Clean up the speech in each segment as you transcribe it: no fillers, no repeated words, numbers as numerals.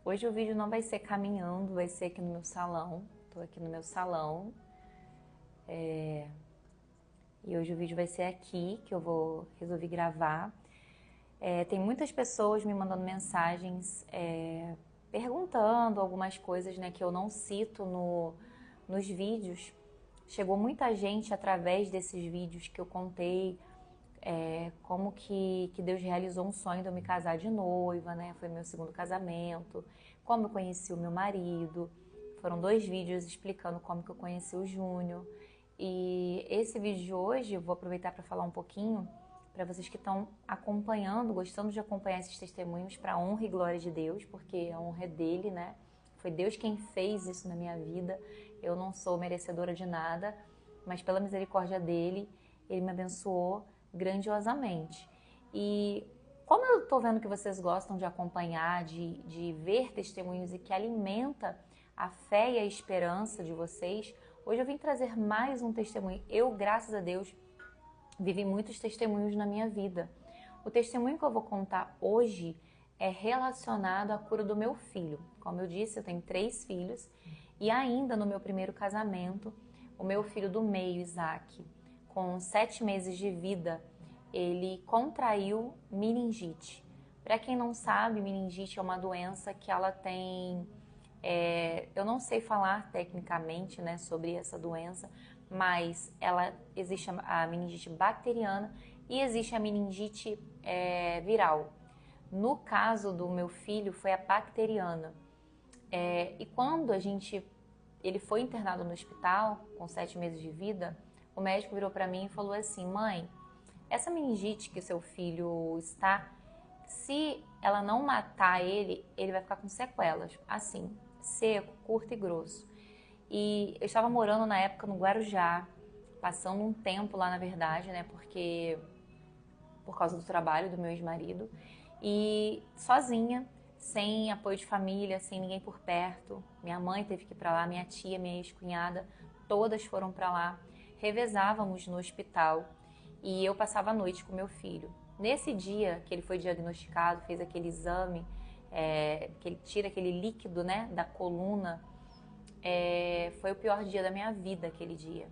Hoje o vídeo não vai ser caminhando, vai ser aqui no meu salão. Tô aqui no meu salão. E hoje o vídeo vai ser aqui, que eu resolvi gravar. Tem muitas pessoas me mandando mensagens, perguntando algumas coisas, né, que eu não cito nos vídeos. Chegou muita gente através desses vídeos que eu contei, como que Deus realizou um sonho de eu me casar de noiva, né? Foi meu segundo casamento, como eu conheci o meu marido. Foram 2 vídeos explicando como que eu conheci o Júnior. E esse vídeo de hoje eu vou aproveitar para falar um pouquinho para vocês que estão acompanhando, gostando de acompanhar esses testemunhos, para a honra e glória de Deus, porque a honra é dele, né? Foi Deus quem fez isso na minha vida. Eu não sou merecedora de nada, mas pela misericórdia dele, ele me abençoou grandiosamente. E como eu estou vendo que vocês gostam de acompanhar, de ver testemunhos e que alimenta a fé e a esperança de vocês, hoje eu vim trazer mais um testemunho. Eu, graças a Deus, vivi muitos testemunhos na minha vida. O testemunho que eu vou contar hoje é relacionado à cura do meu filho. Como eu disse, eu tenho 3 filhos e ainda no meu primeiro casamento, o meu filho do meio, Isaac, com 7 meses de vida, ele contraiu meningite. Para quem não sabe, meningite é uma doença que ela tem... eu não sei falar tecnicamente, né, sobre essa doença, mas existe a meningite bacteriana e existe a meningite viral. No caso do meu filho, foi a bacteriana. E quando ele foi internado no hospital, com 7 meses de vida, o médico virou para mim e falou assim: mãe, essa meningite que seu filho está, se ela não matar ele, ele vai ficar com sequelas, assim, seco, curto e grosso. E eu estava morando na época no Guarujá, passando um tempo lá, na verdade, né, por causa do trabalho do meu ex-marido, e sozinha, sem apoio de família, sem ninguém por perto. Minha mãe teve que ir para lá, minha tia, minha ex-cunhada, todas foram para lá. Revezávamos no hospital e eu passava a noite com meu filho. Nesse dia que ele foi diagnosticado, fez aquele exame, que ele tira aquele líquido, né, da coluna, foi o pior dia da minha vida aquele dia.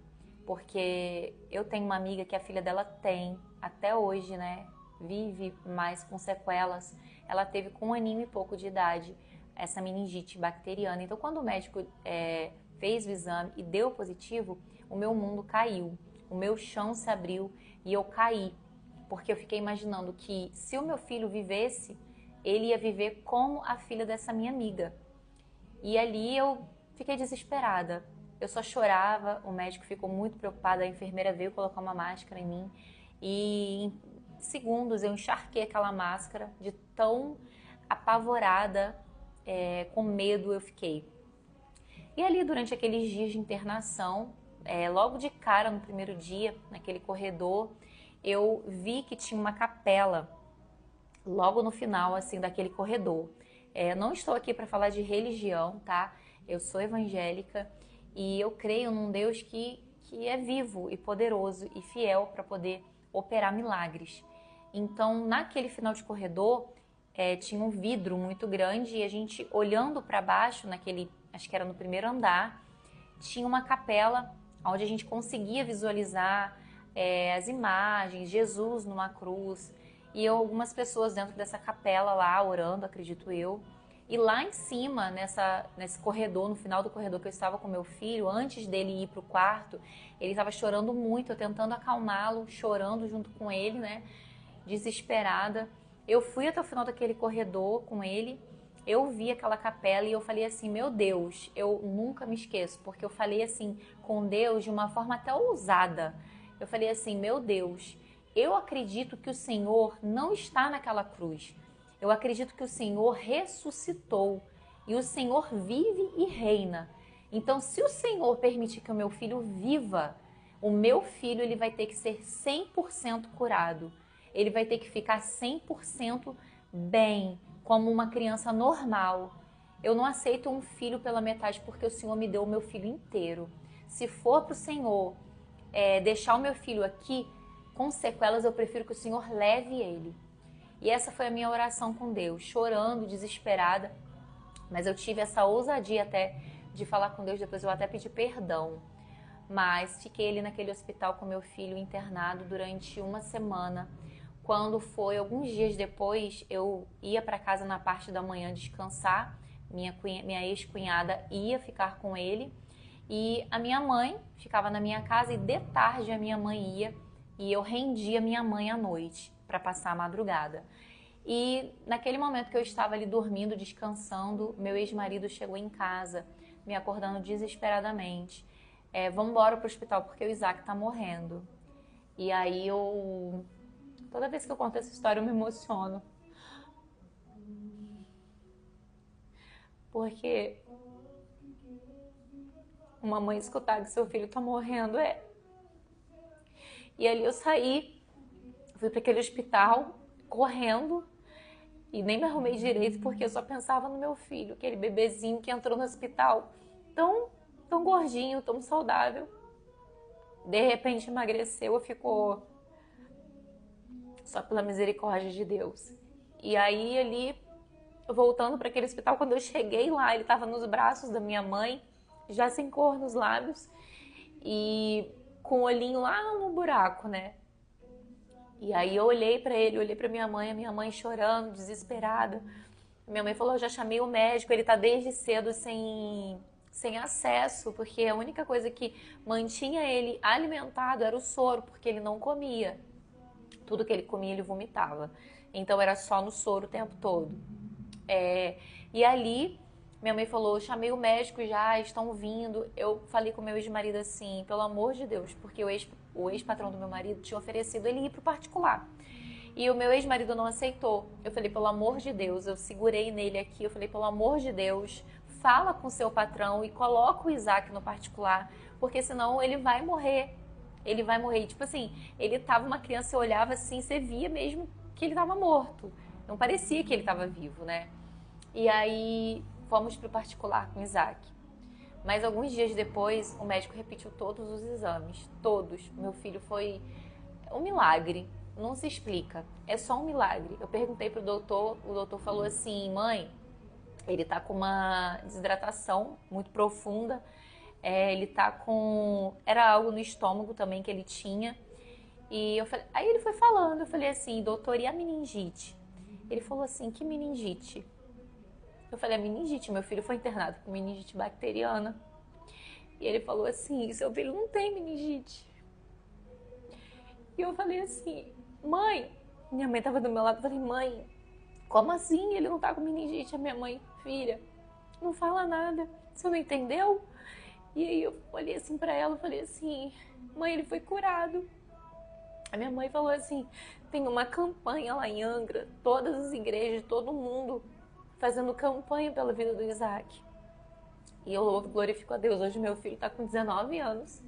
Porque eu tenho uma amiga que a filha dela tem, até hoje, né, vive, mas com sequelas. Ela teve com 1 aninho e pouco de idade essa meningite bacteriana. Então, quando o médico fez o exame e deu positivo, o meu mundo caiu, o meu chão se abriu e eu caí, porque eu fiquei imaginando que se o meu filho vivesse, ele ia viver como a filha dessa minha amiga. E ali eu fiquei desesperada. Eu só chorava, o médico ficou muito preocupado, a enfermeira veio colocar uma máscara em mim e em segundos eu encharquei aquela máscara, de tão apavorada, com medo eu fiquei. E ali, durante aqueles dias de internação, logo de cara, no primeiro dia, naquele corredor, eu vi que tinha uma capela logo no final, assim, daquele corredor. Não estou aqui para falar de religião, tá? Eu sou evangélica e eu creio num Deus que é vivo e poderoso e fiel para poder operar milagres. Então, naquele final de corredor, tinha um vidro muito grande e a gente, olhando para baixo, acho que era no primeiro andar, tinha uma capela onde a gente conseguia visualizar as imagens, Jesus numa cruz e algumas pessoas dentro dessa capela lá orando, acredito eu. E lá em cima, nesse corredor, no final do corredor que eu estava com meu filho, antes dele ir para o quarto, ele estava chorando muito, eu tentando acalmá-lo, chorando junto com ele, né, desesperada. Eu fui até o final daquele corredor com ele, eu vi aquela capela e eu falei assim: meu Deus, eu nunca me esqueço, porque eu falei assim com Deus de uma forma até ousada. Eu falei assim: meu Deus, eu acredito que o Senhor não está naquela cruz. Eu acredito que o Senhor ressuscitou e o Senhor vive e reina. Então, se o Senhor permitir que o meu filho viva, o meu filho ele vai ter que ser 100% curado. Ele vai ter que ficar 100% bem, como uma criança normal. Eu não aceito um filho pela metade porque o Senhor me deu o meu filho inteiro. Se for para o Senhor deixar o meu filho aqui com sequelas, eu prefiro que o Senhor leve ele. E essa foi a minha oração com Deus, chorando, desesperada. Mas eu tive essa ousadia até de falar com Deus, depois eu até pedi perdão. Mas fiquei ali naquele hospital com meu filho internado durante uma semana. Quando foi alguns dias depois, eu ia para casa na parte da manhã descansar. Minha ex-cunhada ia ficar com ele. E a minha mãe ficava na minha casa e de tarde a minha mãe ia. E eu rendia minha mãe à noite para passar a madrugada. E naquele momento que eu estava ali dormindo, descansando, meu ex-marido chegou em casa, me acordando desesperadamente. Vamos embora pro hospital porque o Isaac tá morrendo. E aí toda vez que eu conto essa história eu me emociono. Porque uma mãe escutar que seu filho tá morrendo E ali eu saí, fui para aquele hospital, correndo, e nem me arrumei direito porque eu só pensava no meu filho, aquele bebezinho que entrou no hospital, tão gordinho, tão saudável. De repente emagreceu ou ficou só pela misericórdia de Deus. E aí ali, voltando para aquele hospital, quando eu cheguei lá, ele estava nos braços da minha mãe, já sem cor nos lábios e com o olhinho lá no buraco, né? E aí eu olhei para ele, olhei para minha mãe, a minha mãe chorando, desesperada. Minha mãe falou, eu já chamei o médico, ele tá desde cedo sem acesso, porque a única coisa que mantinha ele alimentado era o soro, porque ele não comia. Tudo que ele comia, ele vomitava. Então era só no soro o tempo todo. E ali, minha mãe falou, chamei o médico já, estão vindo. Eu falei com meu ex-marido assim, pelo amor de Deus, porque o ex-patrão do meu marido tinha oferecido ele ir pro particular. E o meu ex-marido não aceitou. Eu falei, pelo amor de Deus, eu segurei nele aqui, eu falei, pelo amor de Deus, fala com seu patrão e coloca o Isaac no particular, porque senão ele vai morrer. Ele vai morrer. E, tipo assim, ele tava uma criança, você olhava assim, você via mesmo que ele tava morto. Não parecia que ele tava vivo, né? E aí fomos pro particular com o Isaac. Mas alguns dias depois, o médico repetiu todos os exames. Todos. Meu filho foi um milagre. Não se explica. É só um milagre. Eu perguntei pro doutor, o doutor falou assim, mãe, ele tá com uma desidratação muito profunda. Ele tá com... Era algo no estômago também que ele tinha. E eu falei... Aí ele foi falando, eu falei assim, doutor, e a meningite? Ele falou assim, que meningite? Eu falei, a meningite, meu filho foi internado com meningite bacteriana. E ele falou assim, seu filho não tem meningite. E eu falei assim, mãe, minha mãe tava do meu lado, eu falei, mãe, como assim ele não tá com meningite? A minha mãe, filha, não fala nada, você não entendeu? E aí eu olhei assim pra ela, falei assim, mãe, ele foi curado. A minha mãe falou assim, tem uma campanha lá em Angra, todas as igrejas, todo mundo fazendo campanha pela vida do Isaac. E eu louvo e glorifico a Deus. Hoje meu filho tá com 19 anos.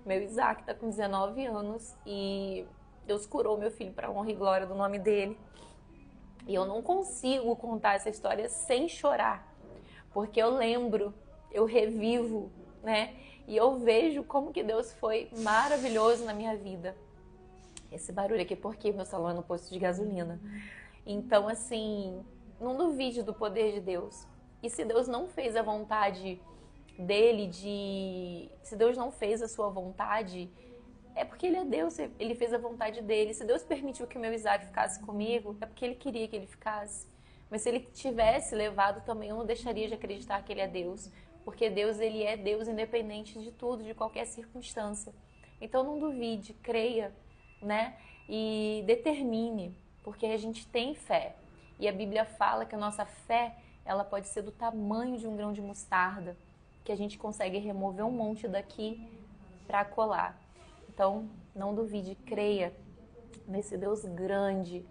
Meu Isaac tá com 19 anos e Deus curou meu filho para honra e glória do nome dele. E eu não consigo contar essa história sem chorar, porque eu lembro, eu revivo, né? E eu vejo como que Deus foi maravilhoso na minha vida. Esse barulho aqui porque meu salão é no posto de gasolina. Então, assim, não duvide do poder de Deus. E se Deus não fez a vontade dele se Deus não fez a sua vontade, é porque ele é Deus, ele fez a vontade dele. Se Deus permitiu que o meu Isaac ficasse comigo, é porque ele queria que ele ficasse. Mas se ele tivesse levado também, eu não deixaria de acreditar que ele é Deus. Porque Deus, ele é Deus independente de tudo, de qualquer circunstância. Então não duvide, creia, né? E determine, porque a gente tem fé. E a Bíblia fala que a nossa fé, ela pode ser do tamanho de um grão de mostarda, que a gente consegue remover um monte daqui para colar. Então, não duvide, creia nesse Deus grande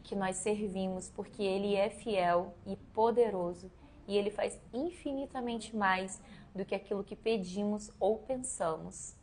que nós servimos, porque Ele é fiel e poderoso e Ele faz infinitamente mais do que aquilo que pedimos ou pensamos.